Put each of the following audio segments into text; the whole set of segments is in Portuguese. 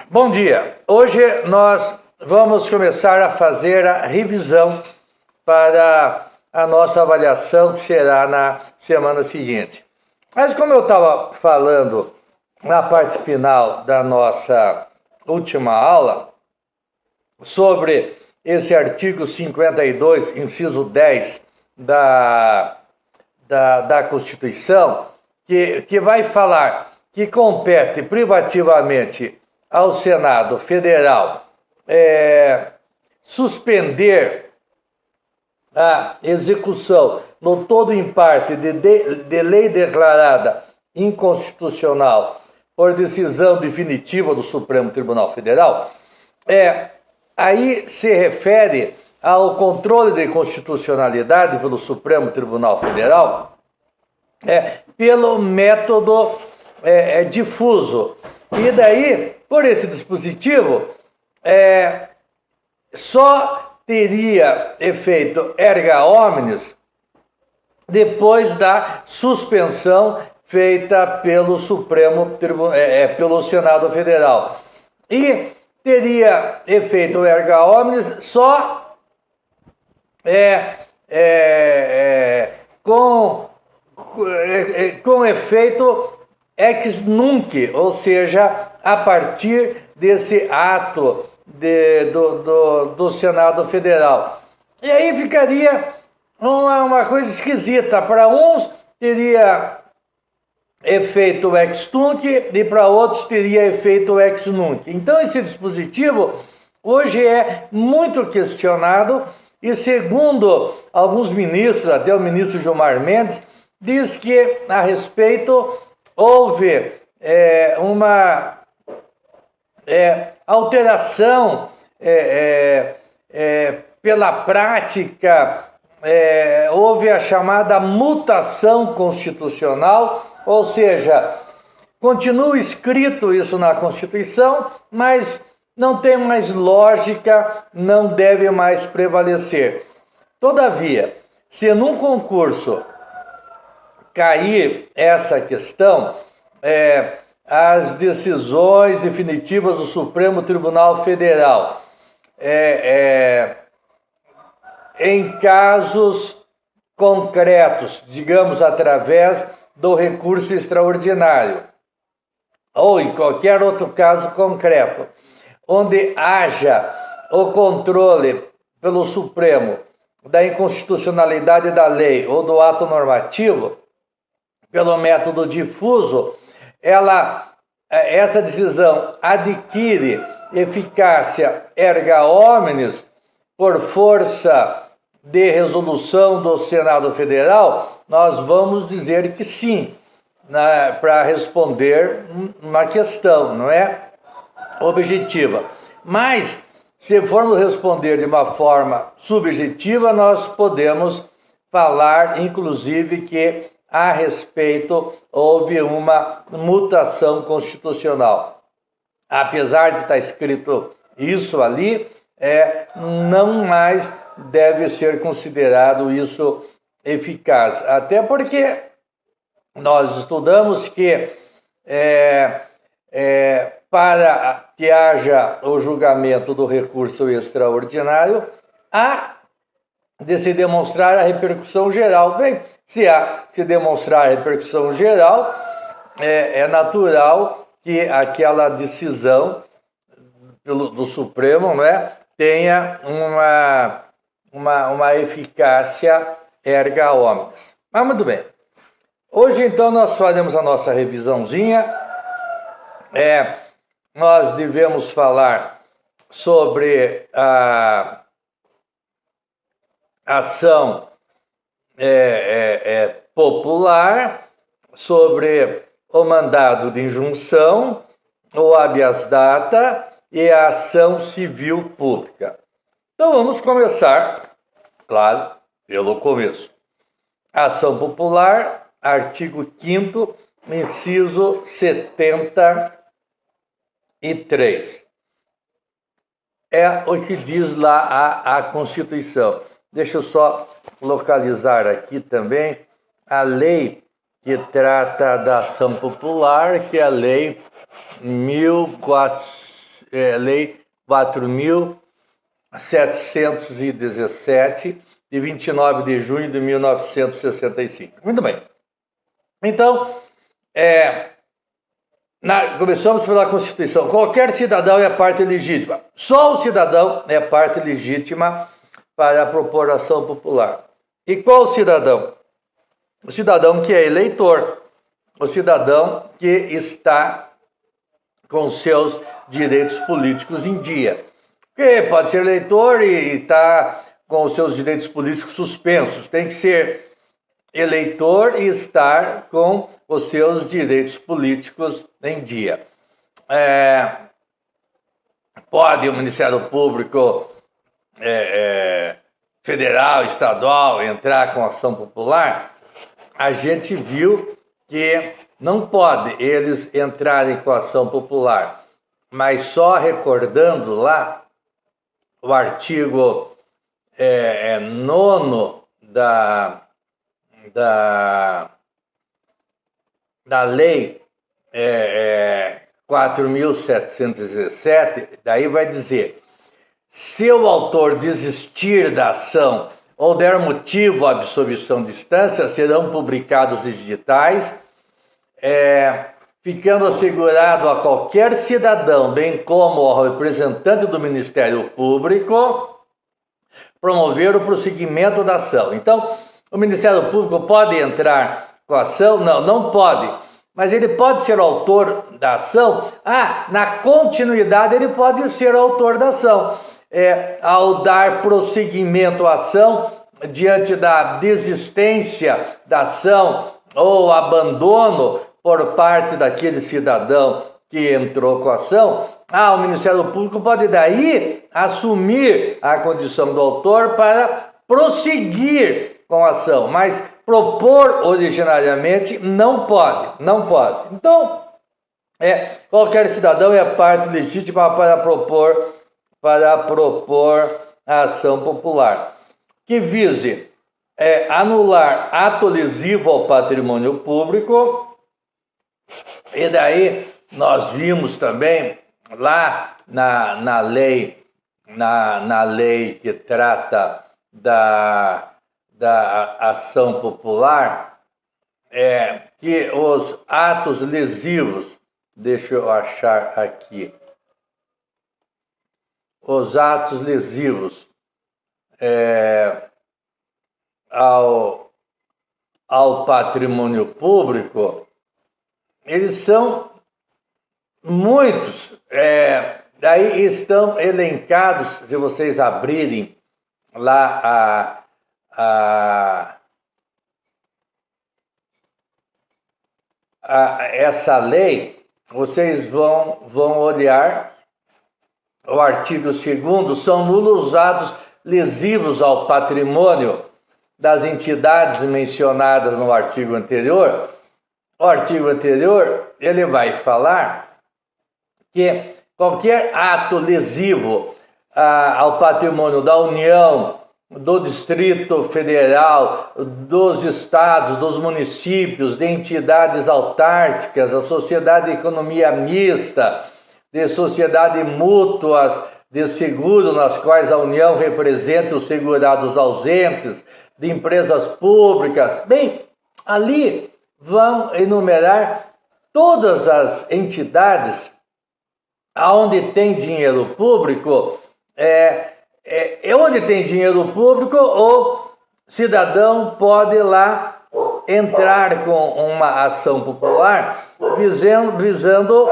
Bom dia. Hoje nós vamos começar a fazer a revisão para a nossa avaliação, que será na semana seguinte. Mas como eu estava falando na parte final da nossa última aula, sobre esse artigo 52, inciso 10 da Constituição, que vai falar que compete privativamente ao Senado Federal suspender a execução no todo em parte de lei declarada inconstitucional por decisão definitiva do Supremo Tribunal Federal, aí se refere ao controle de constitucionalidade pelo Supremo Tribunal Federal pelo método difuso. E daí, por esse dispositivo, só teria efeito erga omnes depois da suspensão feita pelo pelo Senado Federal. E teria efeito erga omnes só com efeito ex nunc, ou seja, a partir desse ato do Senado Federal. E aí ficaria uma coisa esquisita. Para uns teria efeito ex tunc e para outros teria efeito ex nunc. Então esse dispositivo hoje é muito questionado e, segundo alguns ministros, até o ministro Gilmar Mendes, diz que a respeito houve uma alteração pela prática, houve a chamada mutação constitucional, ou seja, continua escrito isso na Constituição, mas não tem mais lógica, não deve mais prevalecer. Todavia, se num concurso cair essa questão, as decisões definitivas do Supremo Tribunal Federal, em casos concretos, digamos, através do recurso extraordinário, ou em qualquer outro caso concreto, onde haja o controle pelo Supremo da inconstitucionalidade da lei ou do ato normativo, pelo método difuso, essa decisão adquire eficácia erga omnes por força de resolução do Senado Federal. Nós vamos dizer que sim, para responder uma questão, não é objetiva. Mas, se formos responder de uma forma subjetiva, nós podemos falar, inclusive, que a respeito houve uma mutação constitucional. Apesar de estar escrito isso ali, não mais deve ser considerado isso eficaz. Até porque nós estudamos que para que haja o julgamento do recurso extraordinário, há de se demonstrar a repercussão geral. Bem, se há de demonstrar a repercussão geral, é natural que aquela decisão do Supremo, tenha uma eficácia erga omnes. Mas muito bem. Hoje, então, nós faremos a nossa revisãozinha. Nós devemos falar sobre a ação popular, sobre o mandado de injunção, o habeas data e a ação civil pública. Então vamos começar, claro, pelo começo. Ação popular, artigo 5º, inciso 73. É o que diz lá a Constituição. Deixa eu só localizar aqui também a lei que trata da ação popular, que é a lei 1400 Lei 4.717, de 29 de junho de 1965. Muito bem. Então, começamos pela Constituição. Qualquer cidadão é parte legítima. Só o cidadão é parte legítima para propor ação popular. E qual o cidadão? O cidadão que é eleitor. O cidadão que está com seus direitos políticos em dia. Porque pode ser eleitor e está com os seus direitos políticos suspensos. Tem que ser eleitor e estar com os seus direitos políticos em dia. Pode o Ministério Público federal, estadual, entrar com ação popular? A gente viu que não pode eles entrarem com ação popular, mas só recordando lá o artigo 9º da Lei 4.717, daí vai dizer: se o autor desistir da ação ou der motivo à absolvição de instância, serão publicados os editais, ficando assegurado a qualquer cidadão, bem como ao representante do Ministério Público, promover o prosseguimento da ação. Então, o Ministério Público pode entrar com a ação? Não, não pode. Mas ele pode ser autor da ação? Na continuidade ele pode ser autor da ação. Ao dar prosseguimento à ação, diante da desistência da ação ou abandono por parte daquele cidadão que entrou com a ação, o Ministério Público pode daí assumir a condição do autor para prosseguir com a ação, mas propor originariamente não pode. Então, qualquer cidadão é parte legítima para propor a ação popular, que vise anular ato lesivo ao patrimônio público. E daí nós vimos também lá na lei que trata da ação popular, que os atos lesivos, deixa eu achar aqui, os atos lesivos ao patrimônio público, eles são muitos. Daí estão elencados, se vocês abrirem lá essa lei, vocês vão olhar o artigo 2º, são nulos os atos lesivos ao patrimônio das entidades mencionadas no artigo anterior. O artigo anterior, ele vai falar que qualquer ato lesivo ao patrimônio da União, do Distrito Federal, dos estados, dos municípios, de entidades autárquicas, a sociedade de economia mista, de sociedade mútuas de seguro, nas quais a União representa os segurados ausentes, de empresas públicas. Bem, ali vão enumerar todas as entidades onde tem dinheiro público. Onde tem dinheiro público, o cidadão pode lá entrar com uma ação popular visando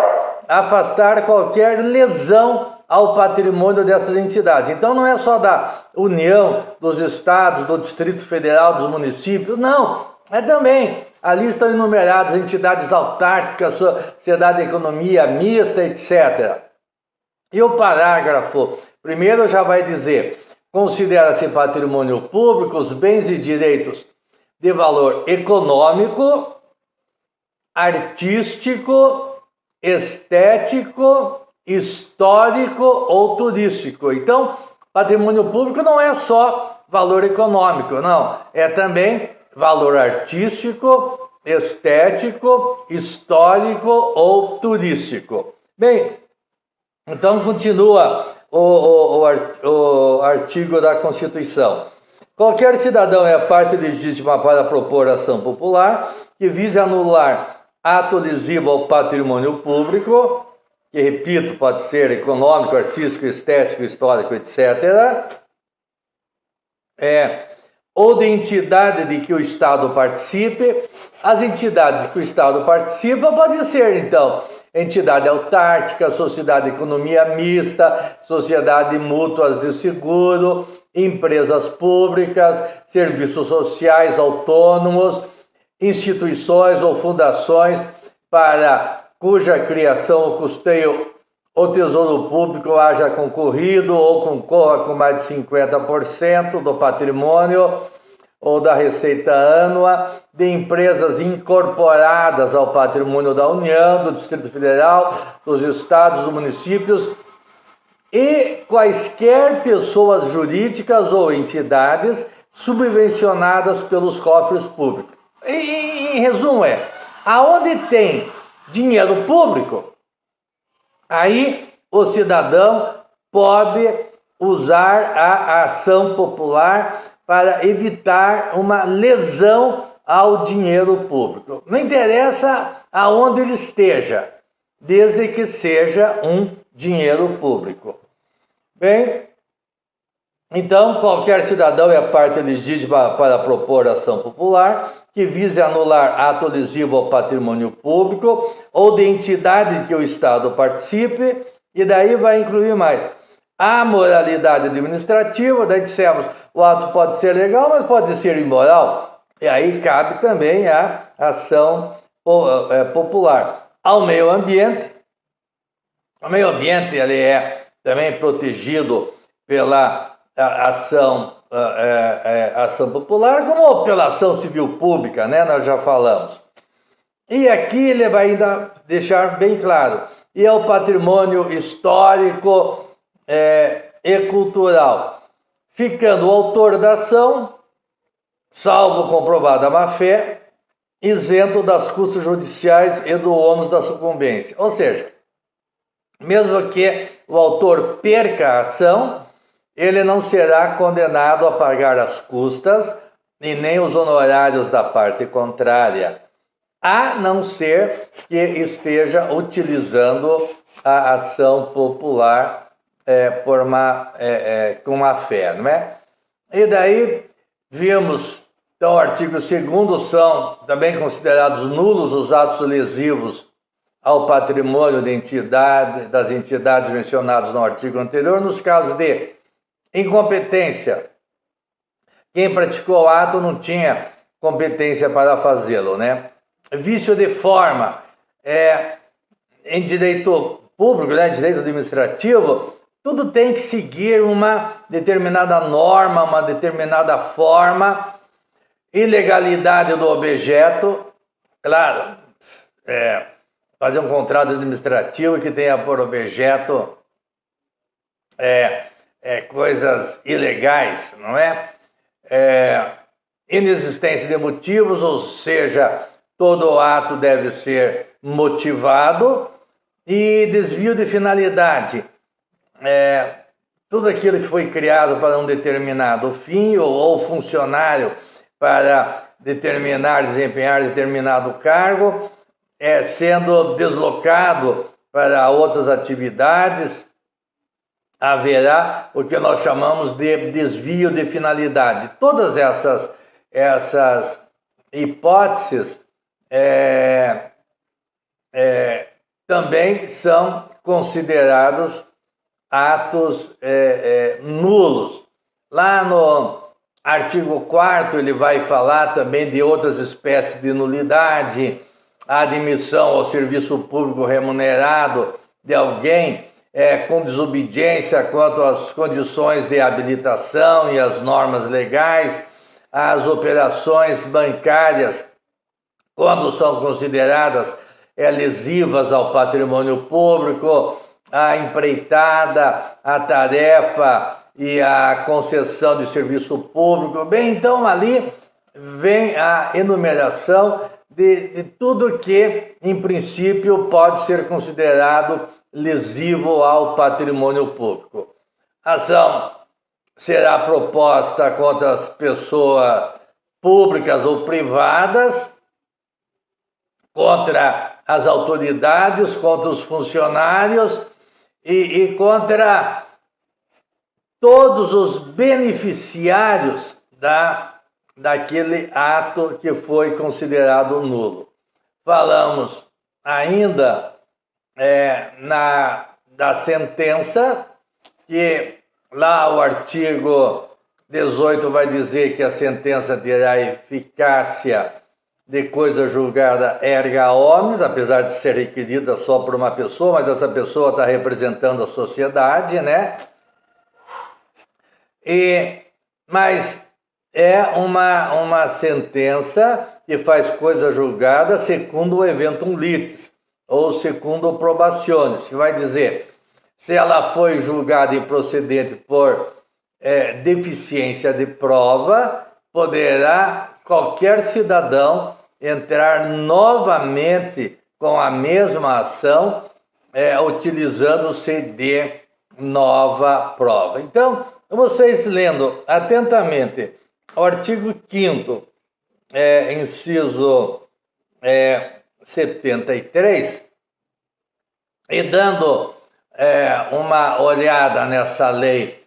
afastar qualquer lesão ao patrimônio dessas entidades. Então não é só da União, dos estados, do Distrito Federal, dos municípios, não, também. Ali estão enumeradas entidades autárquicas, sociedade de economia mista, etc. E o parágrafo primeiro já vai dizer: considera-se patrimônio público os bens e direitos de valor econômico, artístico, estético, histórico ou turístico. Então, patrimônio público não é só valor econômico, não. É também valor artístico, estético, histórico ou turístico. Bem, Então, continua o artigo da Constituição. Qualquer cidadão é parte legítima para propor ação popular que vise anular ato lesivo ao patrimônio público, que, repito, pode ser econômico, artístico, estético, histórico, etc., ou de entidade de que o Estado participe. As entidades que o Estado participa podem ser, então, entidade autárquica, sociedade de economia mista, sociedade mútuas de seguro, empresas públicas, serviços sociais autônomos, instituições ou fundações para cuja criação ou custeio o Tesouro Público haja concorrido ou concorra com mais de 50% do patrimônio ou da receita ânua, de empresas incorporadas ao patrimônio da União, do Distrito Federal, dos estados, dos municípios e quaisquer pessoas jurídicas ou entidades subvencionadas pelos cofres públicos. Em resumo aonde tem dinheiro público, aí o cidadão pode usar a ação popular para evitar uma lesão ao dinheiro público. Não interessa aonde ele esteja, desde que seja um dinheiro público. Bem, então qualquer cidadão é parte legítima para propor ação popular que vise anular ato lesivo ao patrimônio público ou de entidade que o Estado participe, e daí vai incluir mais. A moralidade administrativa, daí dissemos, o ato pode ser legal, mas pode ser imoral, e aí cabe também a ação popular. Ao meio ambiente, o meio ambiente ele é também protegido pela ação popular, como pela ação civil pública, né? Nós já falamos. E aqui ele vai ainda deixar bem claro, e é o patrimônio histórico e cultural, ficando o autor da ação, salvo comprovada má-fé, isento das custas judiciais e do ônus da sucumbência. Ou seja, mesmo que o autor perca a ação, ele não será condenado a pagar as custas e nem os honorários da parte contrária, a não ser que esteja utilizando a ação popular com má fé, não é? E daí vimos, então, o artigo 2º, são também considerados nulos os atos lesivos ao patrimônio das entidades mencionadas no artigo anterior, nos casos de incompetência. Quem praticou o ato não tinha competência para fazê-lo, né? Vício de forma. Em direito público, né, direito administrativo, tudo tem que seguir uma determinada norma, uma determinada forma. Ilegalidade do objeto, claro, fazer um contrato administrativo que tenha por objeto coisas ilegais, não é? Inexistência de motivos, ou seja, todo ato deve ser motivado, e desvio de finalidade. Tudo aquilo que foi criado para um determinado fim, ou funcionário para desempenhar determinado cargo, sendo deslocado para outras atividades, haverá o que nós chamamos de desvio de finalidade. Todas essas hipóteses também são considerados atos nulos. Lá no artigo 4º ele vai falar também de outras espécies de nulidade, a admissão ao serviço público remunerado de alguém com desobediência quanto às condições de habilitação e às normas legais, as operações bancárias, quando são consideradas lesivas ao patrimônio público, a empreitada, a tarefa e a concessão de serviço público. Bem, então ali vem a enumeração de tudo que, em princípio, pode ser considerado lesivo ao patrimônio público. A ação será proposta contra as pessoas públicas ou privadas, contra as autoridades, contra os funcionários e contra todos os beneficiários daquele ato que foi considerado nulo. Falamos ainda da sentença, que lá o artigo 18 vai dizer que a sentença terá eficácia de coisa julgada erga omnes, apesar de ser requerida só por uma pessoa, mas essa pessoa está representando a sociedade, né? Mas é uma sentença que faz coisa julgada segundo o eventum litis, ou segundo o probationis, que vai dizer, se ela foi julgada improcedente por deficiência de prova, poderá qualquer cidadão entrar novamente com a mesma ação, utilizando-se de nova prova. Então, vocês lendo atentamente o artigo 5º, inciso 73, e dando uma olhada nessa lei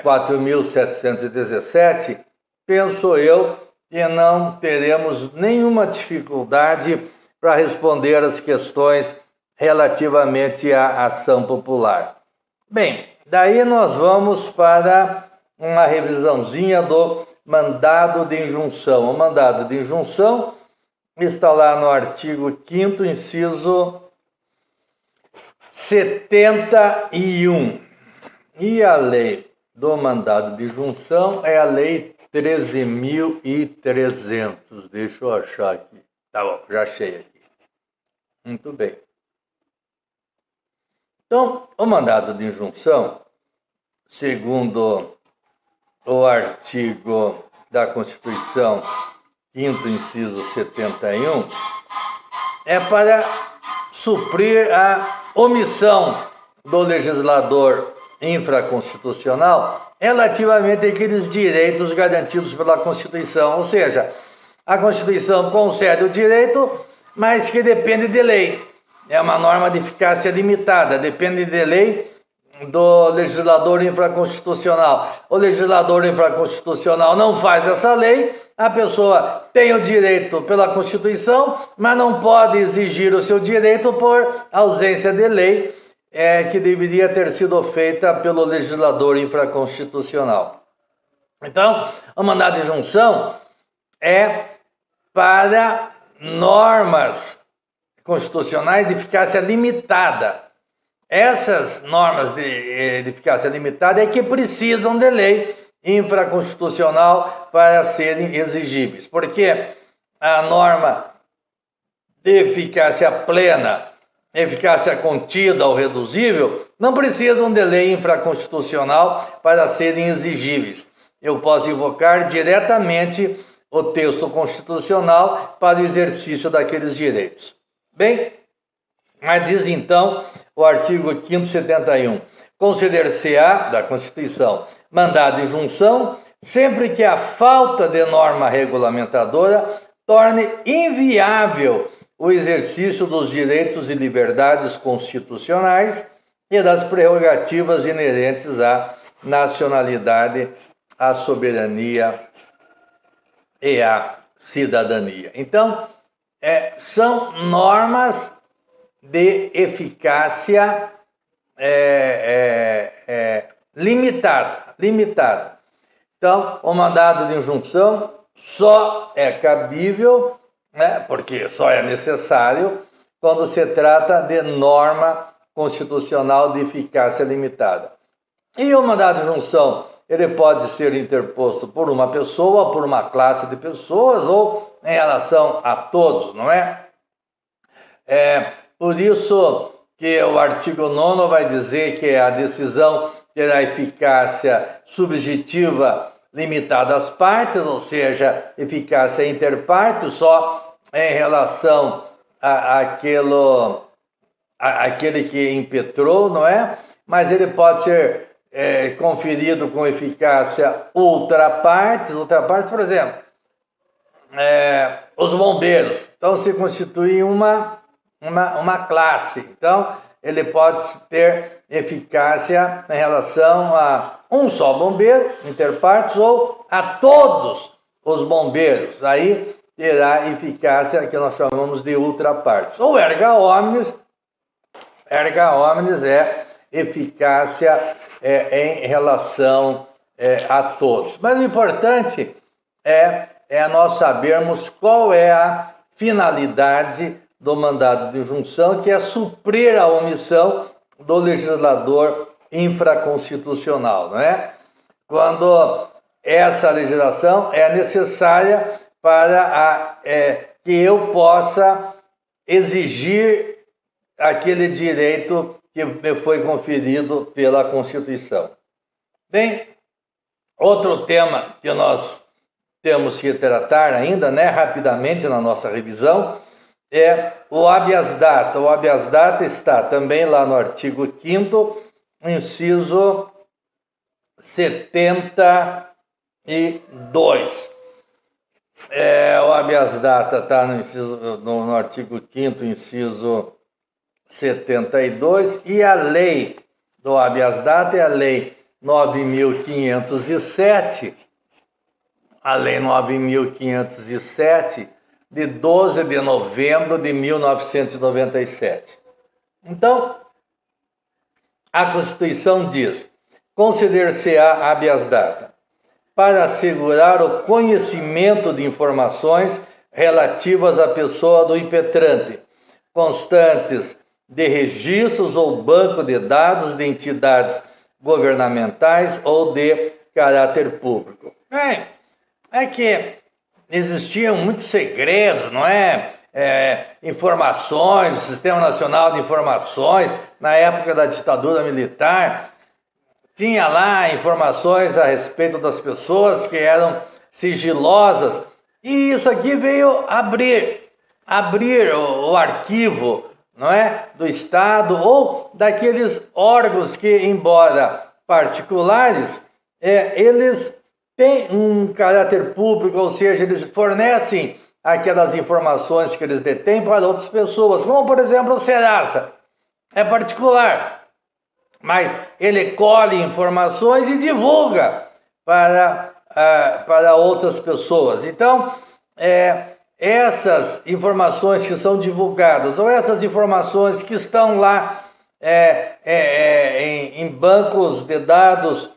4.717, penso eu que não teremos nenhuma dificuldade para responder as questões relativamente à ação popular. Bem, daí nós vamos para uma revisãozinha do mandado de injunção. O mandado de injunção está lá no artigo 5º, inciso 71. E a lei do mandado de injunção é a lei 13.300. Deixa eu achar aqui. Tá bom, já achei aqui. Muito bem. Então, o mandado de injunção, segundo o artigo da Constituição, 5º, inciso 71, é para suprir a omissão do legislador infraconstitucional relativamente àqueles direitos garantidos pela Constituição. Ou seja, a Constituição concede o direito, mas que depende de lei. É uma norma de eficácia limitada, depende de lei do legislador infraconstitucional. O legislador infraconstitucional não faz essa lei, a pessoa tem o direito pela Constituição, mas não pode exigir o seu direito por ausência de lei, que deveria ter sido feita pelo legislador infraconstitucional. Então, o mandado de injunção é para normas constitucionais de eficácia limitada. Essas normas de eficácia limitada é que precisam de lei infraconstitucional para serem exigíveis, porque a norma de eficácia plena, eficácia contida ou reduzível, não precisam de lei infraconstitucional para serem exigíveis. Eu posso invocar diretamente o texto constitucional para o exercício daqueles direitos. Bem, mas diz então o artigo 5º, 71, consider-se-á da Constituição mandado de injunção sempre que a falta de norma regulamentadora torne inviável o exercício dos direitos e liberdades constitucionais e das prerrogativas inerentes à nacionalidade, à soberania e à cidadania. Então, são normas de eficácia limitada. Então, o mandado de injunção só é cabível, porque só é necessário quando se trata de norma constitucional de eficácia limitada. E o mandado de injunção, ele pode ser interposto por uma pessoa, por uma classe de pessoas ou em relação a todos, não é? Por isso que o artigo 9º vai dizer que a decisão terá eficácia subjetiva limitada às partes, ou seja, eficácia inter partes, só em relação aquele que impetrou, não é? Mas ele pode ser conferido com eficácia ultra partes, por exemplo, os bombeiros. Então, se constitui uma classe. Então, ele pode ter eficácia em relação a um só bombeiro, interpartes, ou a todos os bombeiros. Aí terá eficácia que nós chamamos de ultrapartes. Ou erga omnes é eficácia em relação a todos. Mas o importante é nós sabermos qual é a finalidade do mandado de injunção, que é suprir a omissão do legislador infraconstitucional, não é? Quando essa legislação é necessária para que eu possa exigir aquele direito que me foi conferido pela Constituição. Bem, outro tema que nós temos que tratar ainda, né, rapidamente na nossa revisão, é o habeas data. O habeas data está também lá no artigo 5º, inciso 72. O habeas data está no artigo 5º, inciso 72, e a lei do habeas data é a lei 9.507, de 12 de novembro de 1997. Então, a Constituição diz: conceder-se-á habeas data para assegurar o conhecimento de informações relativas à pessoa do impetrante, constantes de registros ou banco de dados de entidades governamentais ou de caráter público. É que existiam muitos segredos, não é? Informações, o Sistema Nacional de Informações, na época da ditadura militar, tinha lá informações a respeito das pessoas que eram sigilosas, e isso aqui veio abrir o arquivo, não é, do Estado ou daqueles órgãos que, embora particulares, eles têm um caráter público, ou seja, eles fornecem aquelas informações que eles detêm para outras pessoas, como, por exemplo, o Serasa. É particular, mas ele colhe informações e divulga para outras pessoas. Então, essas informações que são divulgadas, ou essas informações que estão lá em bancos de dados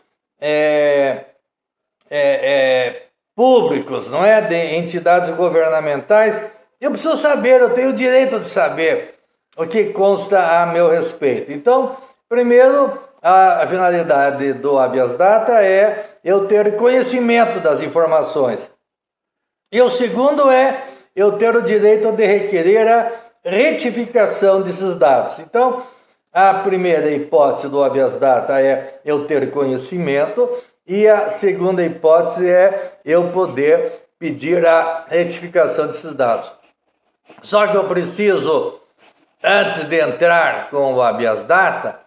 públicos, não é? De entidades governamentais, eu preciso saber, eu tenho o direito de saber o que consta a meu respeito. Então, primeiro, a finalidade do habeas data é eu ter conhecimento das informações. E o segundo é eu ter o direito de requerer a retificação desses dados. Então, a primeira hipótese do habeas data é eu ter conhecimento, e a segunda hipótese é eu poder pedir a retificação desses dados. Só que eu preciso, antes de entrar com o habeas data,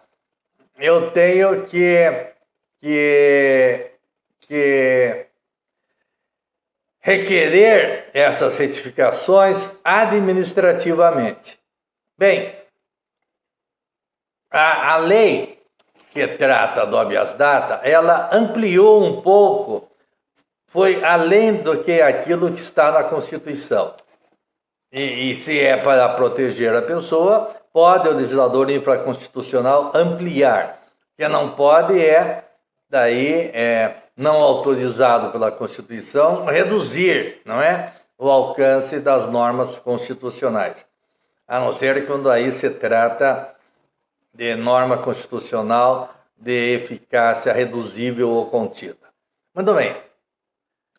eu tenho que requerer essas retificações administrativamente. Bem, a lei que trata do habeas data, ela ampliou um pouco, foi além do que aquilo que está na Constituição. E se é para proteger a pessoa, pode o legislador infraconstitucional ampliar. O que não pode não autorizado pela Constituição, reduzir, não é, o alcance das normas constitucionais. A não ser quando aí se trata de norma constitucional de eficácia reduzível ou contida. Muito bem.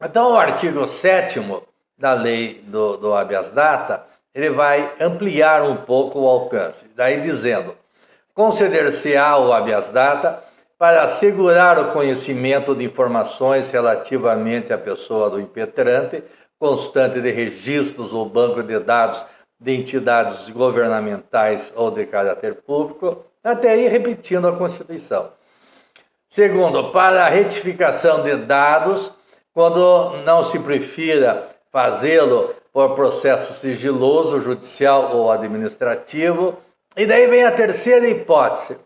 Então, o artigo 7º da lei do habeas data, ele vai ampliar um pouco o alcance. Daí dizendo: conceder-se-á o habeas data para assegurar o conhecimento de informações relativamente à pessoa do impetrante, constante de registros ou banco de dados de entidades governamentais ou de caráter público, até aí repetindo a Constituição. Segundo, para a retificação de dados, quando não se prefira fazê-lo por processo sigiloso, judicial ou administrativo. E daí vem a terceira hipótese,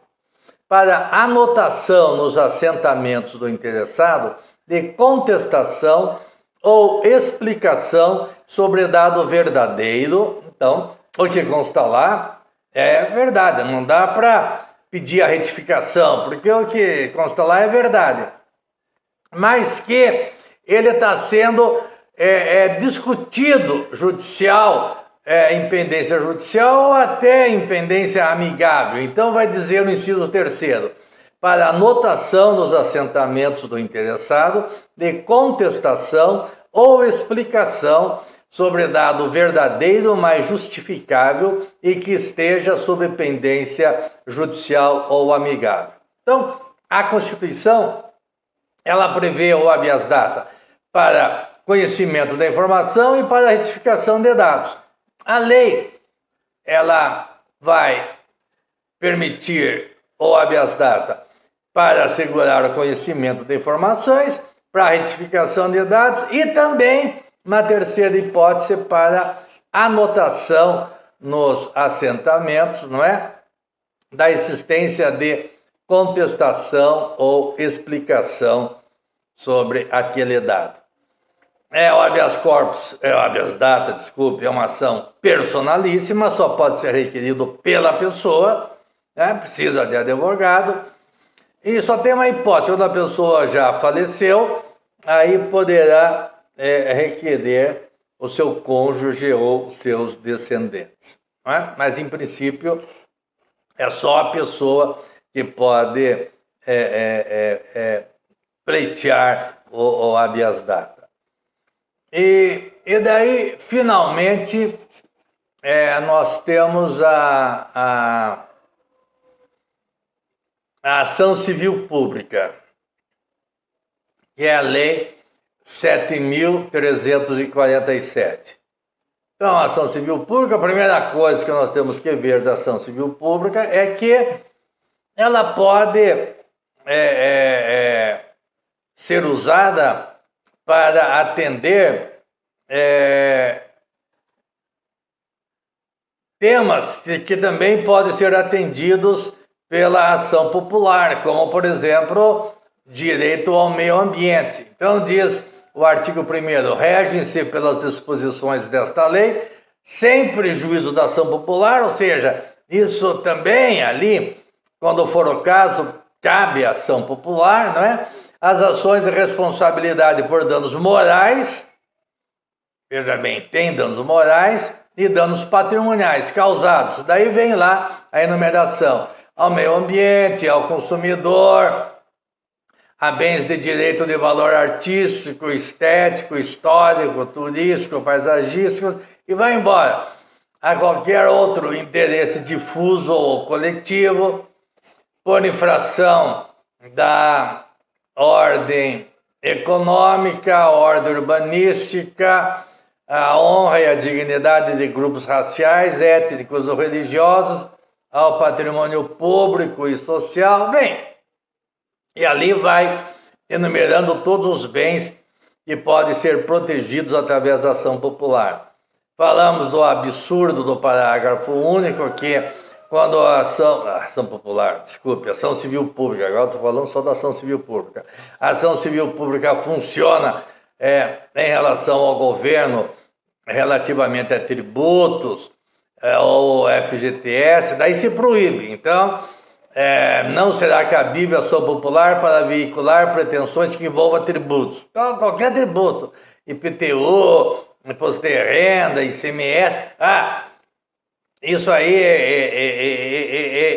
para anotação nos assentamentos do interessado de contestação ou explicação sobre dado verdadeiro. Então, o que consta lá é verdade, não dá para pedir a retificação, porque o que consta lá é verdade. Mas que ele está sendo discutido judicial, em pendência judicial ou até em pendência amigável. Então vai dizer no inciso 3º, para anotação nos assentamentos do interessado de contestação ou explicação sobre dado verdadeiro, mas justificável e que esteja sob pendência judicial ou amigável. Então, a Constituição, ela prevê o habeas data para conhecimento da informação e para retificação de dados. A lei, ela vai permitir o habeas data para assegurar o conhecimento de informações, para a retificação de dados e também, uma terceira hipótese, para anotação nos assentamentos, não é? Da existência de contestação ou explicação sobre aquele dado. O habeas corpus, o habeas data, desculpe, é uma ação personalíssima, só pode ser requerido pela pessoa, né? Precisa de advogado, e só tem uma hipótese, quando a pessoa já faleceu, aí poderá requerer o seu cônjuge ou seus descendentes, não é? Mas, em princípio, é só a pessoa que pode pleitear o habeas data. E daí, finalmente, nós temos a ação civil pública, que é a Lei 7.347. Então, a ação civil pública, a primeira coisa que nós temos que ver da ação civil pública é que ela pode ser usada para atender temas que também podem ser atendidos pela ação popular, como, por exemplo, direito ao meio ambiente. Então, diz o artigo 1º, regem-se pelas disposições desta lei, sem prejuízo da ação popular, ou seja, isso também ali, quando for o caso, cabe a ação popular, não é? As ações de responsabilidade por danos morais, veja bem, tem danos morais e danos patrimoniais causados. Daí vem lá a enumeração ao meio ambiente, ao consumidor, a bens de direito de valor artístico, estético, histórico, turístico, paisagístico, e vai embora. A qualquer outro interesse difuso ou coletivo, por infração da ordem econômica, a ordem urbanística, a honra e a dignidade de grupos raciais, étnicos ou religiosos, ao patrimônio público e social. Bem, e ali vai enumerando todos os bens que podem ser protegidos através da ação popular. Falamos do absurdo do parágrafo único, que quando a ação popular, desculpe, ação civil pública, agora estou falando só da ação civil pública. A ação civil pública funciona em relação ao governo relativamente a tributos ou FGTS, daí se proíbe. Então, não será cabível a ação popular para veicular pretensões que envolvam tributos. Então, qualquer tributo, IPTU, imposto de renda, ICMS, isso aí,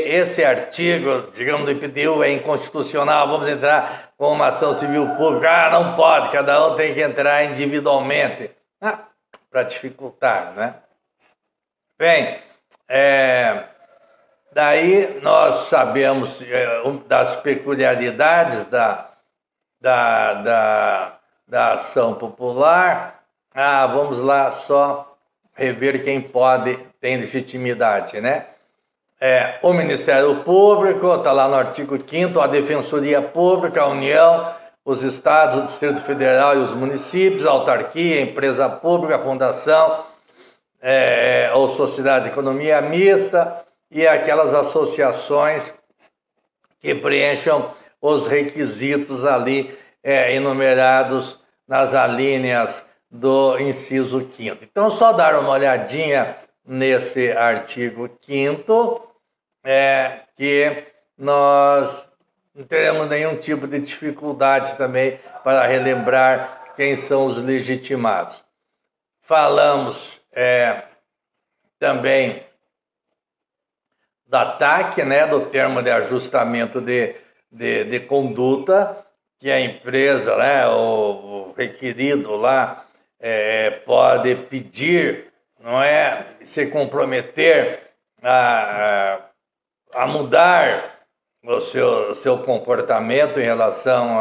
esse artigo, digamos, do IPTU é inconstitucional, vamos entrar com uma ação civil pública. Não pode, cada um tem que entrar individualmente. Para dificultar, né? Bem, daí nós sabemos das peculiaridades da ação popular. Vamos lá só rever quem pode tem legitimidade, né? O Ministério Público, está lá no artigo 5º, a Defensoria Pública, a União, os Estados, o Distrito Federal e os municípios, a autarquia, a empresa pública, a fundação, ou sociedade de economia mista e aquelas associações que preencham os requisitos ali enumerados nas alíneas do inciso 5º. Então, só dar uma olhadinha nesse artigo 5º, que nós não teremos nenhum tipo de dificuldade também para relembrar quem são os legitimados. Falamos também da TAC, né, do termo de ajustamento de conduta, que a empresa, né, o requerido lá, pode pedir, não é, se comprometer a mudar o seu comportamento em relação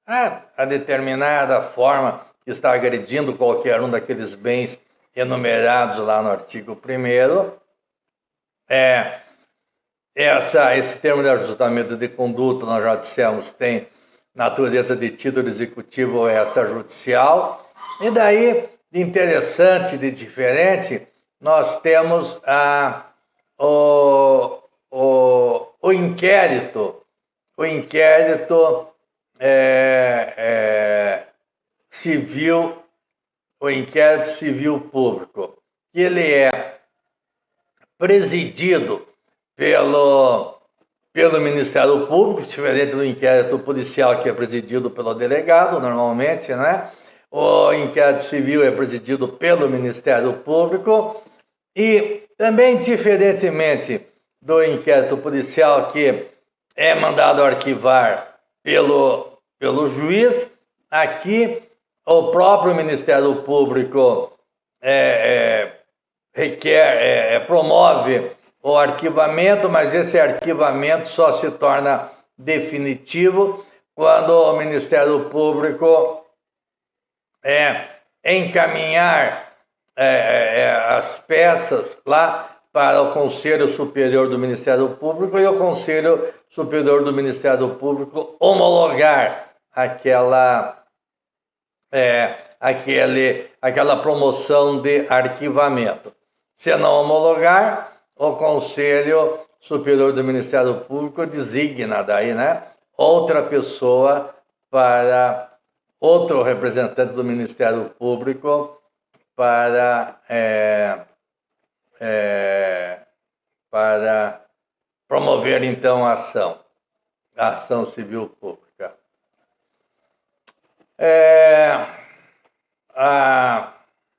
a determinada forma que está agredindo qualquer um daqueles bens enumerados lá no artigo 1º. Esse termo de ajustamento de conduta, nós já dissemos, tem natureza de título executivo ou extrajudicial. E daí, de interessante, de diferente, nós temos o inquérito civil, o inquérito civil público, que ele é presidido pelo Ministério Público, diferente do inquérito policial, que é presidido pelo delegado, normalmente, né? O inquérito civil é presidido pelo Ministério Público e também, diferentemente do inquérito policial, que é mandado arquivar pelo juiz, aqui o próprio Ministério Público promove o arquivamento, mas esse arquivamento só se torna definitivo quando o Ministério Público encaminhar as peças lá para o Conselho Superior do Ministério Público e o Conselho Superior do Ministério Público homologar aquela promoção de arquivamento. Se não homologar, o Conselho Superior do Ministério Público designa daí, né, outra pessoa para outro representante do Ministério Público para promover, então, a ação civil pública.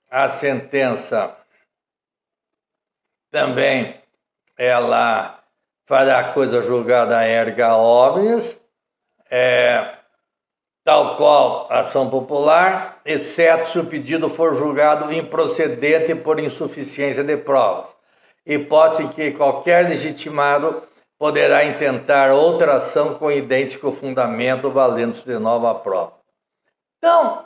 A sentença também, ela fará a coisa julgada erga omnes, tal qual ação popular, exceto se o pedido for julgado improcedente por insuficiência de provas, hipótese em que qualquer legitimado poderá intentar outra ação com idêntico fundamento, valendo-se de nova prova. Então,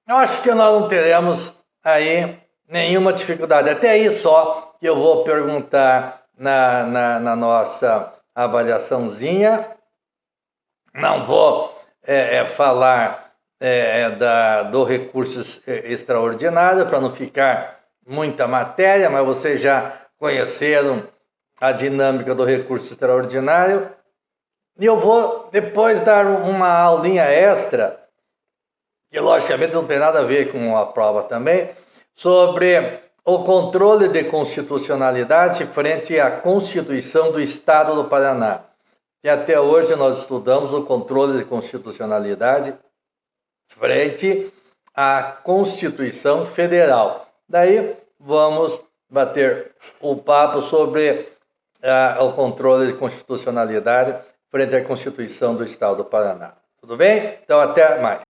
eu acho que nós não teremos aí nenhuma dificuldade. Até aí só que eu vou perguntar na nossa avaliaçãozinha. Não vou falar do recurso extraordinário, para não ficar muita matéria, mas vocês já conheceram a dinâmica do recurso extraordinário. E eu vou depois dar uma aulinha extra, que logicamente não tem nada a ver com a prova também, sobre o controle de constitucionalidade frente à Constituição do Estado do Paraná. E até hoje nós estudamos o controle de constitucionalidade frente à Constituição Federal. Daí vamos bater o papo sobre o controle de constitucionalidade frente à Constituição do Estado do Paraná. Tudo bem? Então até mais.